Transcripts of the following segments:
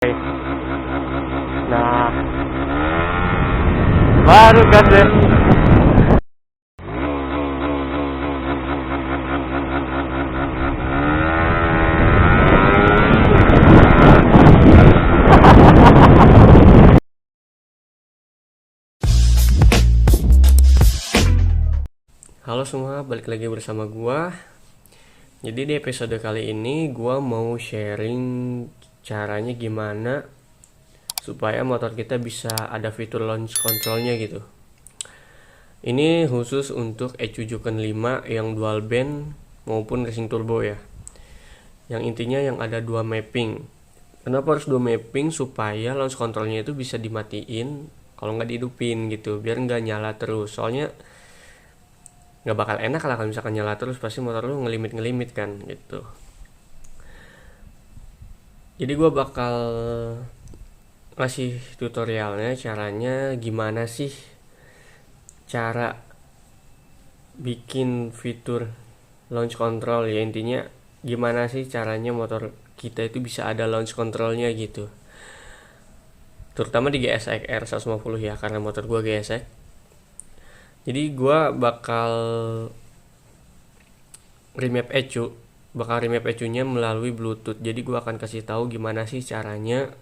Nah, baru gas deh. Halo semua, balik lagi bersama gua. Jadi di episode kali ini gua mau sharing caranya gimana supaya motor kita bisa ada fitur launch controlnya gitu. Ini khusus untuk ECU-5 yang dual band maupun racing turbo ya. Yang intinya yang ada dua mapping. Kenapa harus dua mapping? Supaya launch controlnya itu bisa dimatiin kalau nggak dihidupin gitu, biar nggak nyala terus. Soalnya nggak bakal enak lah kalau misalkan nyala terus, pasti motor lu ngelimit kan gitu. Jadi gue bakal ngasih tutorialnya, caranya gimana sih cara bikin fitur launch control ya. Intinya gimana sih caranya motor kita itu bisa ada launch controlnya gitu, terutama di GSX R 150 ya, karena motor gue GSX. Jadi gue bakal remap ECU nya melalui Bluetooth. Jadi gue akan kasih tahu gimana sih caranya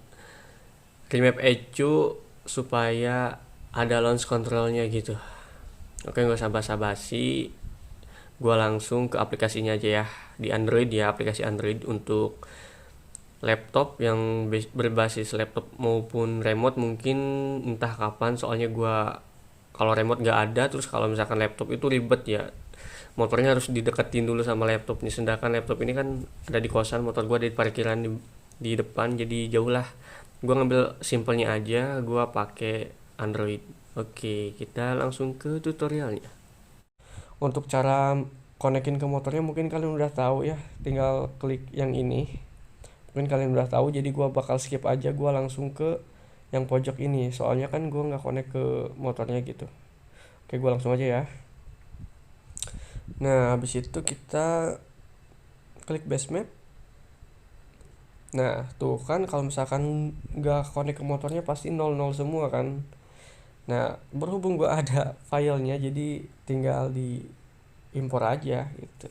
remap ECU supaya ada launch controlnya gitu. Oke, gak usah basa-basi, gue langsung ke aplikasinya aja ya. Di Android ya, aplikasi Android untuk laptop yang berbasis laptop maupun remote mungkin entah kapan. Soalnya gue kalau remote gak ada, terus kalau misalkan laptop itu ribet ya, motornya harus dideketin dulu sama laptop nih. Sedangkan laptop ini kan ada di kosan, motor gue ada di parkiran di depan, jadi jauh lah. Gue ngambil simpelnya aja, gue pakai Android. Oke, kita langsung ke tutorialnya. Untuk cara konekin ke motornya mungkin kalian udah tahu ya, tinggal klik yang ini. Mungkin kalian udah tahu, jadi gue bakal skip aja, gue langsung ke yang pojok ini. Soalnya kan gue nggak connect ke motornya gitu. Oke, gue langsung aja ya. Nah, habis itu kita klik base map. Nah, tuh kan kalau misalkan nggak connect ke motornya pasti 00 semua kan. Nah, berhubung gue ada filenya, jadi tinggal di impor aja gitu.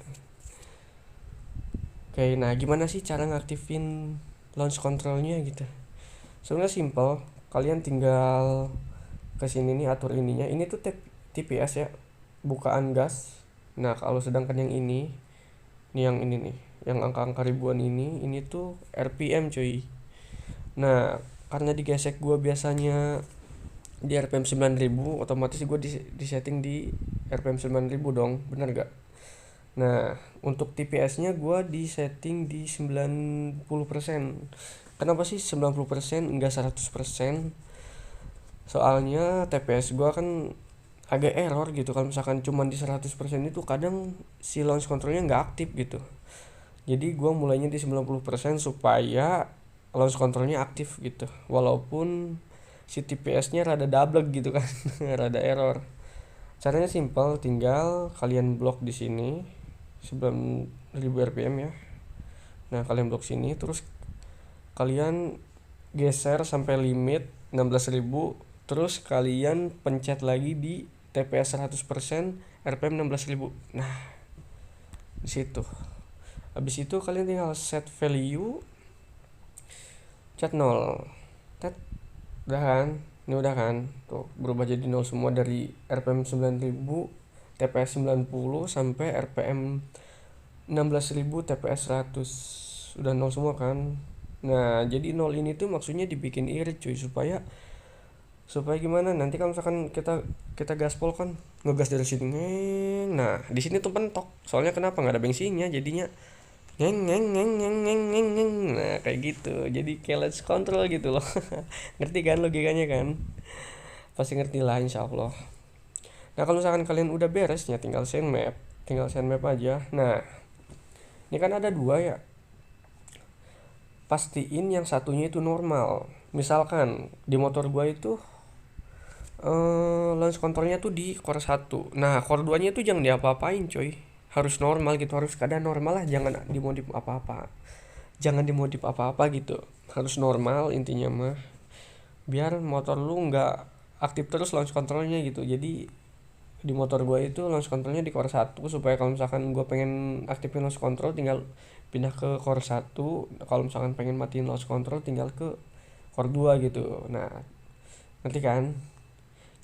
Oke, nah gimana sih cara ngaktifin launch controlnya gitu? Sebenarnya simple, kalian tinggal kesini nih, atur ininya. Ini tuh TPS ya, bukaan gas. Nah, kalau sedangkan yang ini yang ini nih, yang angka-angka ribuan ini tuh RPM cuy. Nah, karena di gesek gue biasanya di RPM 9000, otomatis gue di setting di RPM 9000 dong, bener gak? Nah, untuk TPS nya gue di setting di 90%. Kenapa sih 90% enggak 100%? Soalnya TPS gue kan agak error gitu. Kalau misalkan cuma di 100% itu kadang si launch controlnya nggak aktif gitu. Jadi gue mulainya di 90% supaya launch controlnya aktif gitu, walaupun si TPS nya rada double gitu kan. Rada error. Caranya simple, tinggal kalian blok di sini 9000 rpm ya. Nah, kalian blok sini, terus kalian geser sampai limit 16000, terus kalian pencet lagi di TPS 100% RPM 16000. Nah, di situ. Habis itu kalian tinggal set value cat 0. Udah kan? Ini udah kan? Tuh, berubah jadi 0 semua dari RPM 9000, TPS 90 sampai RPM 16000, TPS 100. Udah 0 semua kan? Nah, jadi 0 ini tuh maksudnya dibikin irit cuy, supaya gimana? Nanti kalau misalkan kita gaspol kan, ngegas dari sini, ngeng. Nah, di sini tuh pentok. Soalnya kenapa? Nggak ada bensinnya, jadinya ngeng ngeng ngeng ngeng ngeng ngeng ngeng. Nah, kayak gitu. Jadi kayak launch control gitu loh. Ngerti kan logikanya kan? Pasti ngerti lah insyaallah. Nah, kalau misalkan kalian udah beres ya, tinggal send map aja. Nah, ini kan ada dua ya. Pastiin yang satunya itu normal. Misalkan di motor gua itu launch controlnya tuh di core 1. Nah, core 2 nya tuh jangan diapa-apain coy, harus normal gitu, harus keadaan normal lah, jangan dimodif apa-apa. jangan dimodif apa-apa gitu, harus normal intinya mah, biar motor lu nggak aktif terus launch controlnya gitu. Jadi di motor gue itu launch controlnya di core 1, supaya kalau misalkan gue pengen aktifin launch control tinggal pindah ke core 1, kalau misalkan pengen matiin launch control tinggal ke core 2 gitu. Nah nanti kan,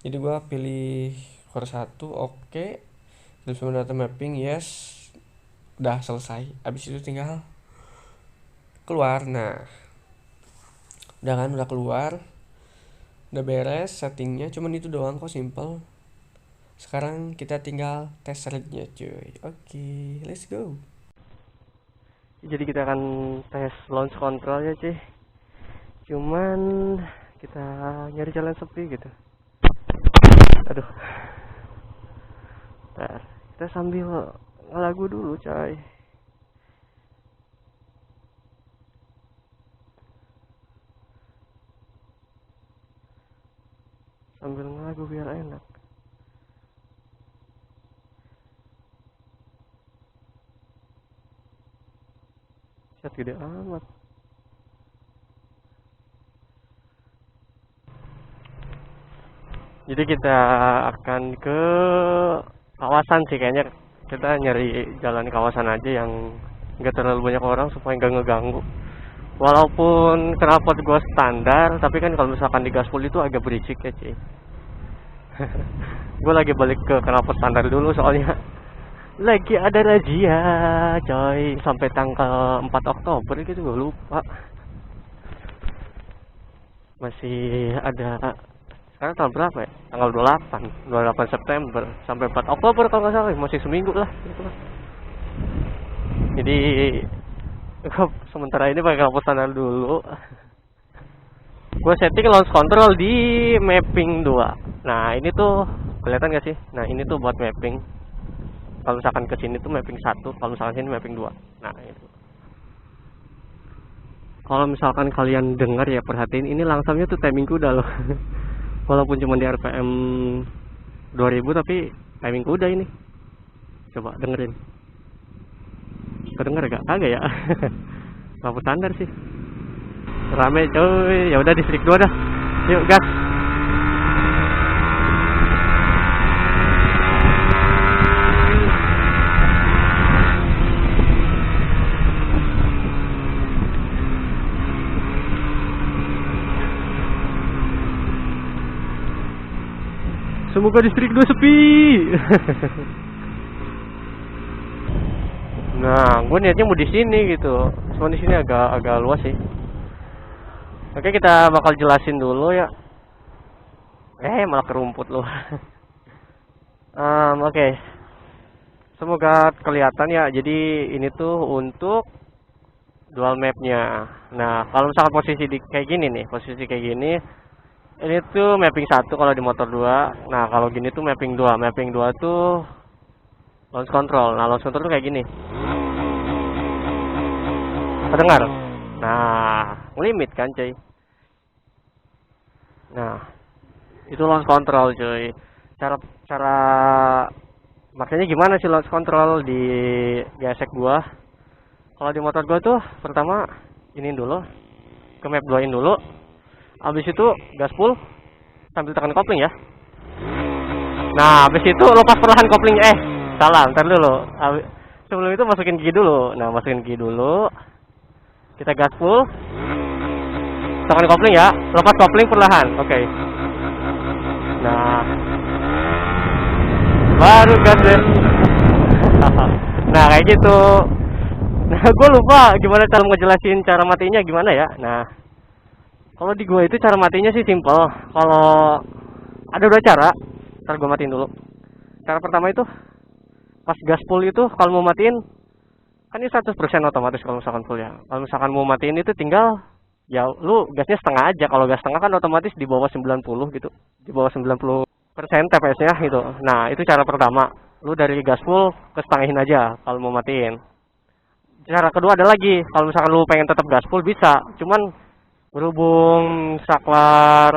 jadi gue pilih core 1, oke. Terus data mapping yes, udah selesai. Abis itu tinggal keluar. Nah udah kan, udah keluar, udah beres settingnya, cuman itu doang kok, simple. Sekarang kita tinggal tes ritnya cuy. Oke, let's go. Jadi kita akan tes launch control ya cuy. Cuman kita nyari jalan sepi gitu. Aduh. Ntar kita sambil ngelagu dulu coy. Sambil ngelagu biar enak. Chat gede amat. Jadi kita akan ke kawasan sih kayaknya. Kita nyari jalan kawasan aja yang nggak terlalu banyak orang supaya nggak ngeganggu. Walaupun knalpot gue standar, tapi kan kalau misalkan di gaspol itu agak berisik ya cuy. Gue lagi balik ke knalpot standar dulu soalnya lagi ada razia coy sampai tanggal 4 Oktober gitu, gue lupa. Masih ada, sekarang tanggal berapa ya? Tanggal 28 September sampai 4 Oktober kalau nggak salah, masih seminggu lah gitu lah. Jadi sementara ini pakai knalpot standar dulu. Gue setting launch control di mapping 2. Nah ini tuh kelihatan gak sih? Nah ini tuh buat mapping. Kalau misalkan ke sini tuh mapping 1, kalau misalkan sini mapping 2. Nah itu. Kalau misalkan kalian dengar ya, perhatiin ini langsamnya tuh timing kuda loh. Walaupun cuma di RPM 2000 tapi timing kuda ini. Coba dengerin. Kedenger gak? Kagak ya? Lampu standar sih. Rame coy. Ya udah, distrik 2 dah. Yuk gas. Semoga distrik 2 sepi. Nah, gue niatnya mau di sini gitu. Cuma di sini agak luas sih. Oke, kita bakal jelasin dulu ya. Malah kerumput loh. Oke. Semoga kelihatan ya. Jadi ini tuh untuk dual mapnya. Nah, kalau misalkan posisi kayak gini nih, posisi kayak gini, ini tuh mapping 1 kalau di motor 2. Nah, kalau gini tuh mapping 2. Mapping 2 tuh launch control. Nah, launch control tuh kayak gini. Kedengar? Nah, limit kan cuy. Nah, itu launch control cuy. Cara makanya gimana sih launch control di gesek gua? Kalau di motor gua tuh pertama ini dulu, ke map 2-in dulu. Habis itu gas full sambil tekan kopling ya. Nah, habis itu lepas perlahan kopling. Salah, ntar dulu. Sebelum itu masukin gigi dulu. Nah, masukin gigi dulu. Kita gas full. Tekan kopling ya. Lepas kopling perlahan. Oke. Nah, baru gas deh. Nah, kayak gitu. Nah, gue lupa gimana cara ngejelasin cara matinya gimana ya. Nah, kalau di gue itu cara matinya sih simple. Kalau ada 2 cara. Ntar gue matiin dulu. Cara pertama itu pas gas full itu kalau mau matiin kan ini 100% otomatis kalau misalkan full ya. Kalau misalkan mau matiin itu tinggal ya lu gasnya setengah aja. Kalau gas setengah kan otomatis di bawah 90 gitu. Di bawah 90% TPS-nya gitu. Nah, itu cara pertama. Lu dari gas full ke setengahin aja kalau mau matiin. Cara kedua ada lagi. Kalau misalkan lu pengen tetap gas full bisa. Cuman berhubung saklar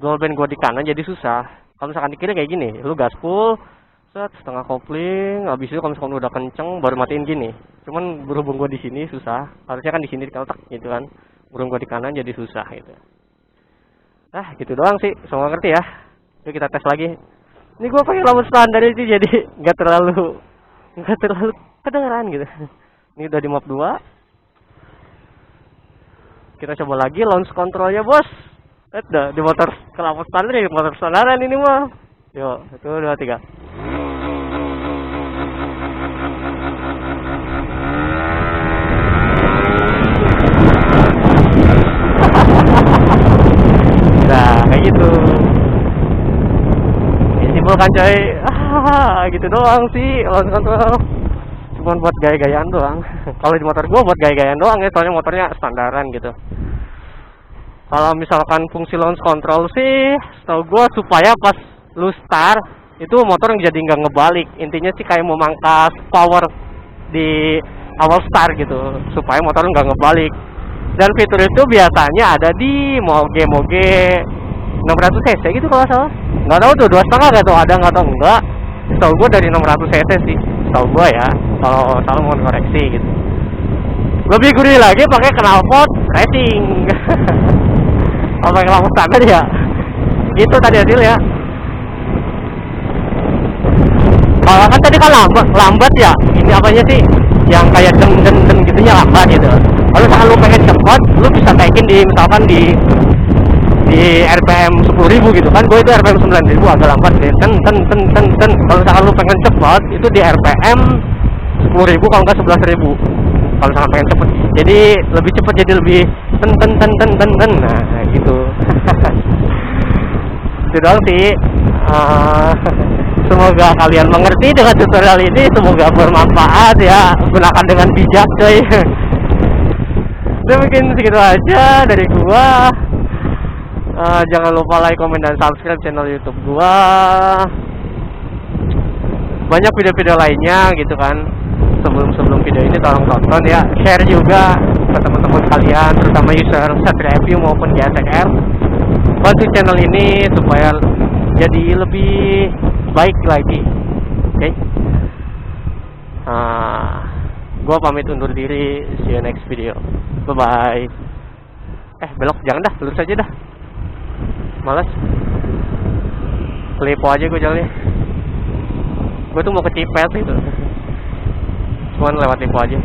dual band gua di kanan jadi susah. Kalau misalkan di kiri kayak gini, lu gas full set setengah kopling. Habis itu kalau misalkan udah kenceng baru matiin gini. Cuman berhubung gua di sini susah, harusnya kan di sini diketok gitu kan, berhubung gua di kanan jadi susah gitu. Gitu doang sih, semua ngerti ya. Yuk kita tes lagi. Ini gua pakai lampu standar itu jadi nggak terlalu kedengeran gitu. Ini udah di map 2. Kita coba lagi launch controlnya, bos. Udah di motor ke lampu standar ya, motor standaran ini mah. Yuk, 1, 2, 3. Nah, kayak gitu. Ini simpel kan coy. Gitu doang sih launch control. Cuman buat gaya-gayaan doang. Kalau di motor gua buat gaya-gayaan doang ya, soalnya motornya standaran gitu. Kalau misalkan fungsi launch control sih, setahu gua supaya pas lu start itu motor jadi nggak ngebalik. Intinya sih kayak memangkas power di awal start gitu, supaya motor nggak ngebalik. Dan fitur itu biasanya ada di Moge 600 cc gitu kalau salah. Nggak tahu tuh 2,5 nggak tahu ada nggak tahu enggak. Setahu gua dari 600 cc sih, setahu gua ya. Kalau salah mohon koreksi gitu. Lebih gurih lagi pakai knalpot racing. Kalau pakai lampu standar ya gitu tadi hasilnya. Kalau kan tadi kan lambat ya. Ini apanya sih? Yang kayak deng gitunya lambat gitu. Kalau misalkan lu pengen cepat, lu bisa naikin di misalkan di RPM 10.000 gitu kan. Gue itu RPM 9.000 agak lambat deh. Kalau misalkan lu pengen cepat, itu di RPM 10.000 kalau enggak 11.000. Kalau misalkan pengen cepet, jadi lebih cepet, jadi lebih nah gitu. Itu doang sih. Semoga kalian mengerti dengan tutorial ini, semoga bermanfaat ya, gunakan dengan bijak coy. Udah mungkin segitu aja dari gua. Jangan lupa like, komen, dan subscribe channel YouTube gua. Banyak video-video lainnya gitu kan. Sebelum video ini tolong tonton ya, share juga ke teman-teman kalian, terutama user Satria Review maupun GSXR. Bantu channel ini supaya jadi lebih baik lagi. Oke. Gua pamit undur diri. See you next video. Bye bye. Belok jangan dah, lurus aja dah. Males. Kelipo aja gue jalannya. Gue tuh mau ke Cipet gitu. Cuman lewat Lipo aja.